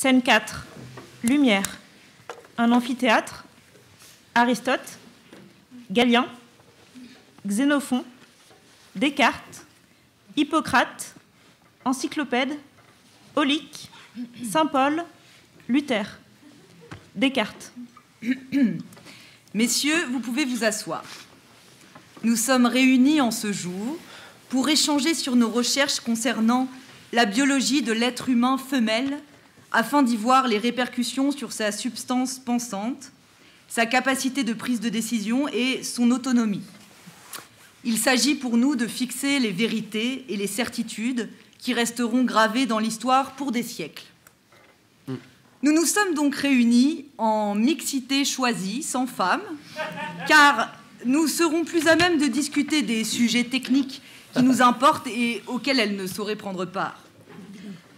Scène 4. Lumière. Un amphithéâtre. Aristote. Galien. Xénophon. Descartes. Hippocrate. Encyclopède. Aulique. Saint-Paul. Luther. Descartes. Messieurs, vous pouvez vous asseoir. Nous sommes réunis en ce jour pour échanger sur nos recherches concernant la biologie de l'être humain femelle afin d'y voir les répercussions sur sa substance pensante, sa capacité de prise de décision et son autonomie. Il s'agit pour nous de fixer les vérités et les certitudes qui resteront gravées dans l'histoire pour des siècles. Nous nous sommes donc réunis en mixité choisie, sans femmes, car nous serons plus à même de discuter des sujets techniques qui nous importent et auxquels elles ne sauraient prendre part.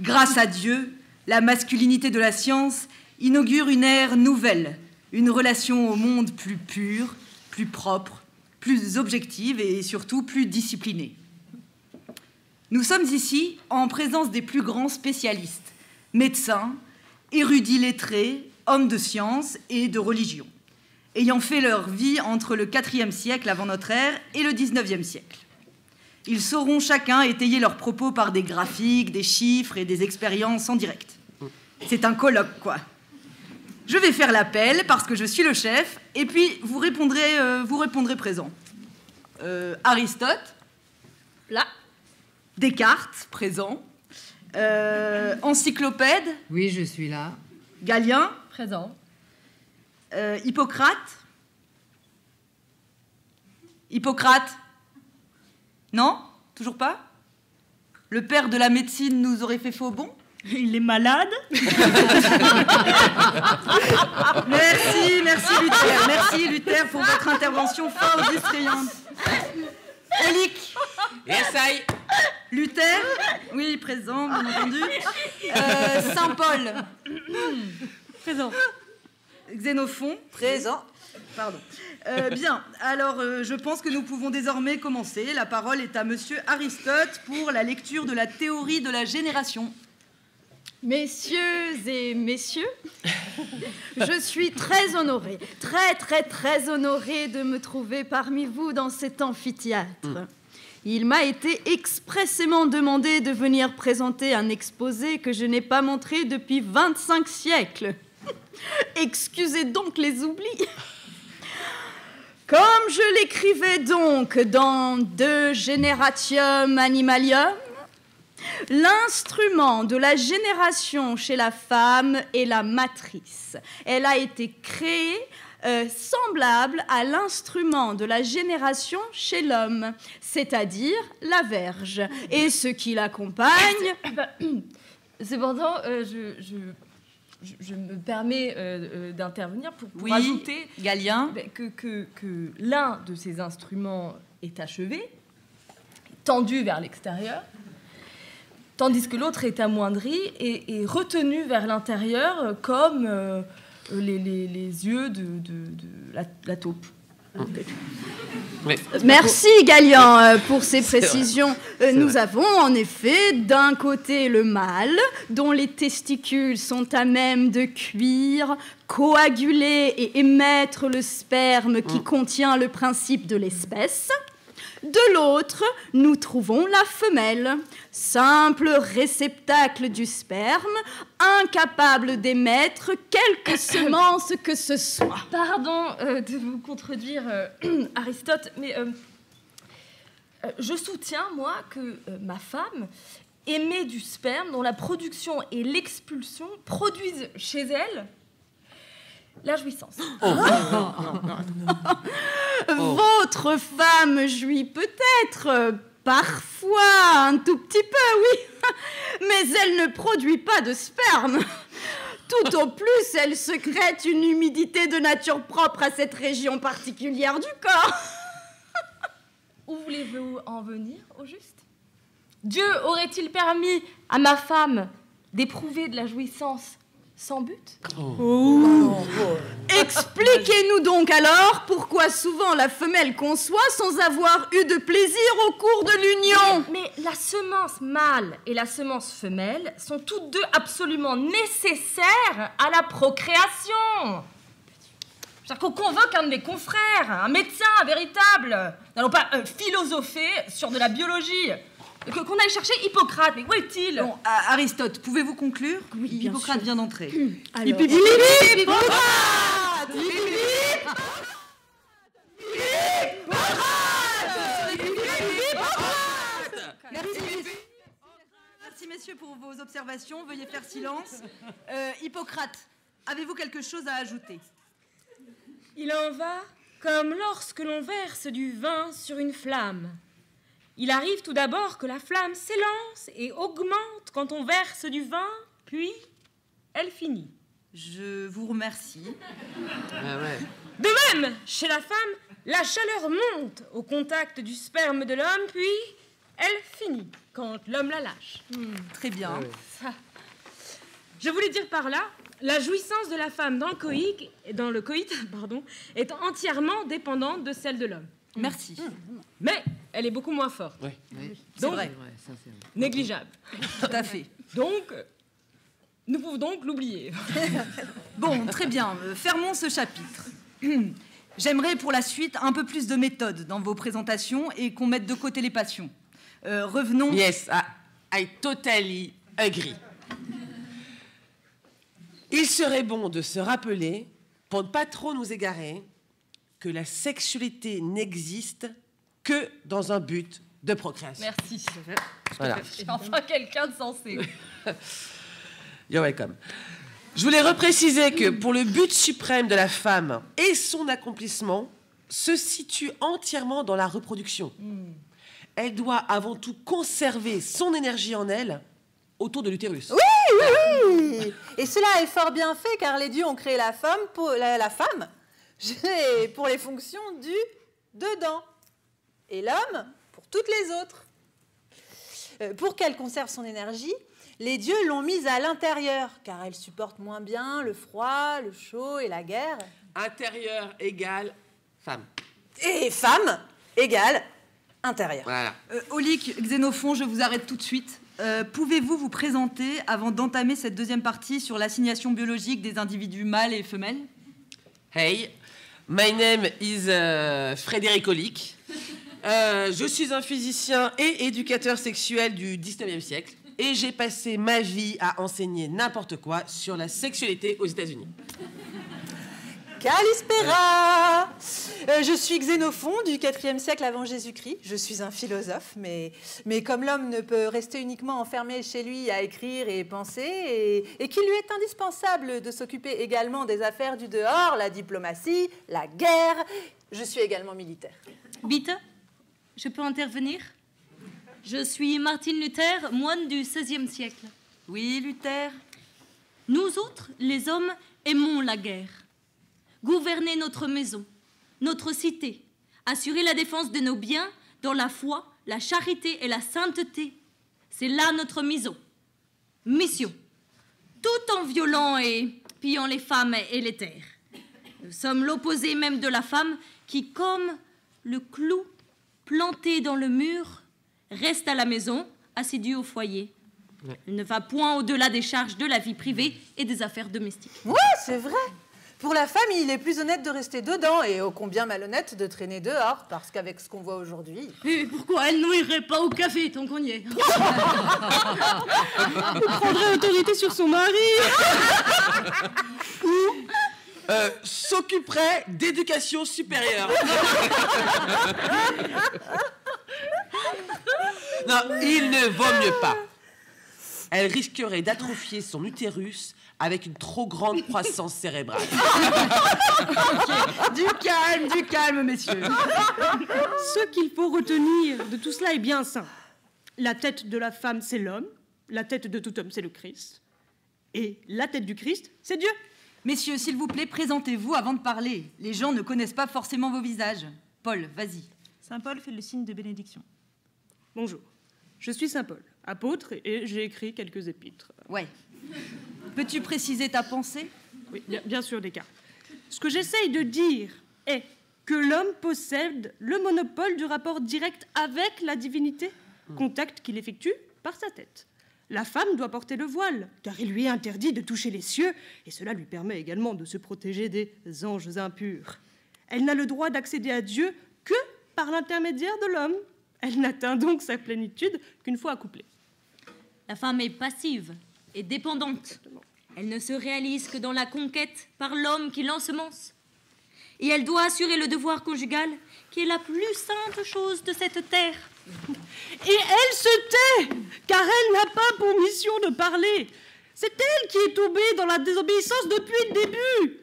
Grâce à Dieu, la masculinité de la science inaugure une ère nouvelle, une relation au monde plus pure, plus propre, plus objective et surtout plus disciplinée. Nous sommes ici en présence des plus grands spécialistes, médecins, érudits lettrés, hommes de science et de religion, ayant fait leur vie entre le IVe siècle avant notre ère et le XIXe siècle. Ils sauront chacun étayer leurs propos par des graphiques, des chiffres et des expériences en direct. C'est un colloque, quoi. Je vais faire l'appel parce que je suis le chef, et puis vous répondrez présent. Aristote, là. Descartes, présent. Encyclopède. Oui, je suis là. Galien. Présent. Hippocrate. Hippocrate. Non? Toujours pas? Le père de la médecine nous aurait fait faux bon? Il est malade. Merci Luther. Merci Luther pour votre intervention fort distrayante. Aulique. Essaye. Luther. Oui, présent, bien entendu. Saint-Paul. Présent. Xénophon. Présent. Pardon. Bien, alors je pense que nous pouvons désormais commencer. La parole est à monsieur Aristote pour la lecture de la théorie de la génération. Messieurs et messieurs, je suis très honorée, très honorée de me trouver parmi vous dans cet amphithéâtre. Il m'a été expressément demandé de venir présenter un exposé que je n'ai pas montré depuis 25 siècles. Excusez donc les oublis. Comme je l'écrivais donc dans De Generatium Animalium, l'instrument de la génération chez la femme est la matrice. Elle a été créée semblable à l'instrument de la génération chez l'homme, c'est-à-dire la verge. Et ce qui l'accompagne... Cependant, je me permets d'intervenir pour oui, ajouter Galien. Que l'un de ces instruments est achevé, tendu vers l'extérieur, tandis que l'autre est amoindri et retenu vers l'intérieur comme les yeux de la taupe. Merci Galien pour ces précisions. Nous avons en effet d'un côté le mâle dont les testicules sont à même de cuire, coaguler et émettre le sperme qui contient le principe de l'espèce. De l'autre, nous trouvons la femelle, simple réceptacle du sperme, incapable d'émettre quelque semence que ce soit. Pardon de vous contredire, Aristote, mais je soutiens, moi, que ma femme émet du sperme dont la production et l'expulsion produisent chez elle la jouissance. Votre femme jouit peut-être, parfois, un tout petit peu, oui, mais elle ne produit pas de sperme. Tout au plus, elle sécrète une humidité de nature propre à cette région particulière du corps. Où voulez-vous en venir, au juste? Dieu aurait-il permis à ma femme d'éprouver de la jouissance sans but. Expliquez-nous donc alors pourquoi souvent la femelle conçoit sans avoir eu de plaisir au cours de l'union. Mais la semence mâle et la semence femelle sont toutes deux absolument nécessaires à la procréation. C'est-à-dire qu'on convoque un de mes confrères, un médecin véritable. N'allons pas philosopher sur de la biologie. Qu'on aille chercher Hippocrate, mais où est-il? Bon, Aristote, pouvez-vous conclure? Oui, bien Hippocrate sûr. vient d'entrer. Alors, Merci messieurs pour vos observations. Veuillez faire silence. Hippocrate, avez-vous quelque chose à ajouter? Il en va comme lorsque l'on verse du vin sur une flamme. Il arrive tout d'abord que la flamme s'élance et augmente quand on verse du vin, puis elle finit. Je vous remercie. De même, chez la femme, la chaleur monte au contact du sperme de l'homme, puis elle finit quand l'homme la lâche. Très bien. Je voulais dire par là, la jouissance de la femme dans le coït, est entièrement dépendante de celle de l'homme. Merci. Mais elle est beaucoup moins forte. C'est vrai. Négligeable. Tout à fait. Donc, nous pouvons donc l'oublier. Bon, très bien. Fermons ce chapitre. J'aimerais pour la suite un peu plus de méthode dans vos présentations et qu'on mette de côté les passions. Revenons... Yes, I totally agree. Il serait bon de se rappeler, pour ne pas trop nous égarer, que la sexualité n'existe que dans un but de procréation. Merci. Voilà. J'ai enfin quelqu'un de sensé. You're welcome. Je voulais repréciser que pour le but suprême de la femme et son accomplissement se situe entièrement dans la reproduction. Elle doit avant tout conserver son énergie en elle autour de l'utérus. Oui. Et cela est fort bien fait car les dieux ont créé la femme pour pour les fonctions du dedans et l'homme pour toutes les autres. Pour qu'elle conserve son énergie, les dieux l'ont mise à l'intérieur car elle supporte moins bien le froid, le chaud et la guerre. Intérieur égale femme. Et femme égale intérieur. Voilà. Aulique, Xénophon, je vous arrête tout de suite. Pouvez-vous vous présenter avant d'entamer cette deuxième partie sur l'assignation biologique des individus mâles et femelles? Hey, my name is Frédéric Aulique. Je suis un physicien et éducateur sexuel du 19e siècle et j'ai passé ma vie à enseigner n'importe quoi sur la sexualité aux États-Unis. Kalispera. Je suis Xénophon du 4e siècle avant Jésus-Christ. Je suis un philosophe, mais comme l'homme ne peut rester uniquement enfermé chez lui à écrire et penser, et qu'il lui est indispensable de s'occuper également des affaires du dehors, la diplomatie, la guerre, je suis également militaire. Bitte, je peux intervenir? Je suis Martin Luther, moine du XVIe siècle. Oui, Luther. Nous autres, les hommes, aimons la guerre. Gouverner notre maison, notre cité, assurer la défense de nos biens dans la foi, la charité et la sainteté. C'est là notre mission. Tout en violant et pillant les femmes et les terres. Nous sommes l'opposé même de la femme qui, comme le clou planté dans le mur, reste à la maison, assidue au foyer. Elle ne va point au-delà des charges de la vie privée et des affaires domestiques. Ouais, c'est vrai. Pour la femme, il est plus honnête de rester dedans et ô combien malhonnête de traîner dehors, parce qu'avec ce qu'on voit aujourd'hui... Et pourquoi elle n'irait pas au café tant qu'on y est? Elle prendrait autorité sur son mari. S'occuperait d'éducation supérieure. Non, il ne vaut mieux pas. Elle risquerait d'atrophier son utérus avec une trop grande croissance cérébrale. Du calme, messieurs. Ce qu'il faut retenir de tout cela est bien simple. La tête de la femme, c'est l'homme. La tête de tout homme, c'est le Christ. Et la tête du Christ, c'est Dieu. Messieurs, s'il vous plaît, présentez-vous avant de parler. Les gens ne connaissent pas forcément vos visages. Paul, vas-y. Saint Paul fait le signe de bénédiction. Bonjour, je suis Saint Paul, apôtre, et j'ai écrit quelques épîtres. Ouais. Peux-tu préciser ta pensée? Oui, bien sûr, Descartes. Ce que j'essaye de dire est que l'homme possède le monopole du rapport direct avec la divinité, contact qu'il effectue par sa tête. La femme doit porter le voile, car il lui est interdit de toucher les cieux, et cela lui permet également de se protéger des anges impurs. Elle n'a le droit d'accéder à Dieu que par l'intermédiaire de l'homme. Elle n'atteint donc sa plénitude qu'une fois accouplée. La femme est passive et dépendante. Elle ne se réalise que dans la conquête par l'homme qui l'ensemence. Et elle doit assurer le devoir conjugal, qui est la plus sainte chose de cette terre. Et elle se tait, car elle n'a pas pour mission de parler. C'est elle qui est tombée dans la désobéissance depuis le début.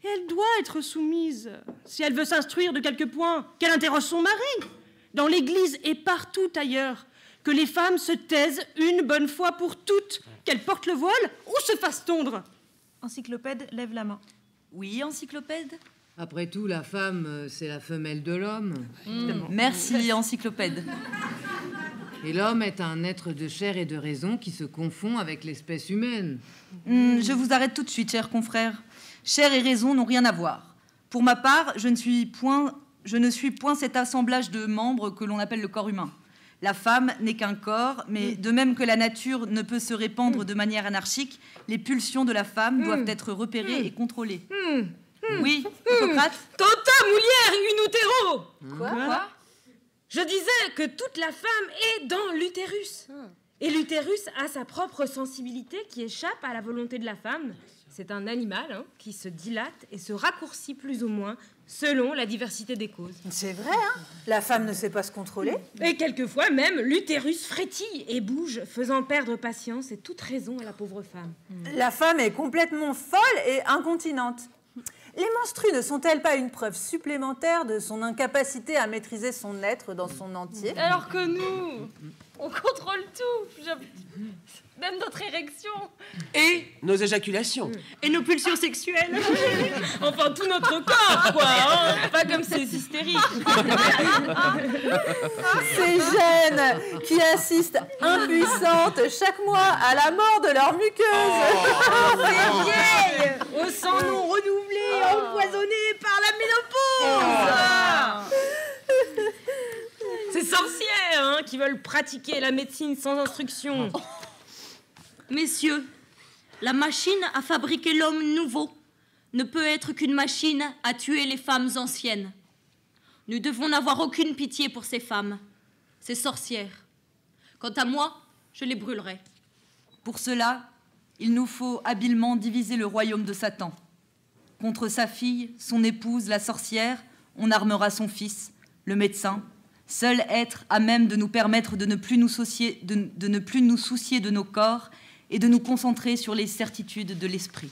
Et elle doit être soumise. Si elle veut s'instruire de quelques points, qu'elle interroge son mari. Dans l'Église et partout ailleurs, que les femmes se taisent une bonne fois pour toutes, qu'elles portent le voile ou se fassent tondre. Encyclopède lève la main. Oui, Encyclopède? Après tout, la femme, c'est la femelle de l'homme. Merci, Encyclopède. Et l'homme est un être de chair et de raison qui se confond avec l'espèce humaine. Je vous arrête tout de suite, chers confrères. Chair et raison n'ont rien à voir. Pour ma part, je ne suis point cet assemblage de membres que l'on appelle le corps humain. La femme n'est qu'un corps, mais de même que la nature ne peut se répandre de manière anarchique, les pulsions de la femme doivent être repérées et contrôlées. Oui, Hippocrate? Totem mulier in utero. Quoi? Je disais que toute la femme est dans l'utérus. Et l'utérus a sa propre sensibilité qui échappe à la volonté de la femme. C'est un animal qui se dilate et se raccourcit plus ou moins selon la diversité des causes. C'est vrai, hein? La femme ne sait pas se contrôler. Et quelquefois même, l'utérus frétille et bouge, faisant perdre patience et toute raison à la pauvre femme. La femme est complètement folle et incontinente. Les menstrues ne sont-elles pas une preuve supplémentaire de son incapacité à maîtriser son être dans son entier? Alors que nous, on contrôle tout. Même notre érection. Et nos éjaculations. Et nos pulsions sexuelles. Enfin, tout notre corps, quoi, hein. Pas comme ces hystériques. Ces jeunes qui assistent impuissantes chaque mois à la mort de leur muqueuse. Ces vieilles, au sang non renouvelé, empoisonnées par la ménopause. Ces sorcières qui veulent pratiquer la médecine sans instruction. Messieurs, la machine à fabriquer l'homme nouveau ne peut être qu'une machine à tuer les femmes anciennes. Nous devons n'avoir aucune pitié pour ces femmes, ces sorcières. Quant à moi, je les brûlerai. Pour cela, il nous faut habilement diviser le royaume de Satan. Contre sa fille, son épouse, la sorcière, on armera son fils, le médecin, seul être à même de nous permettre de ne plus nous soucier de nos corps et de nous concentrer sur les certitudes de l'esprit.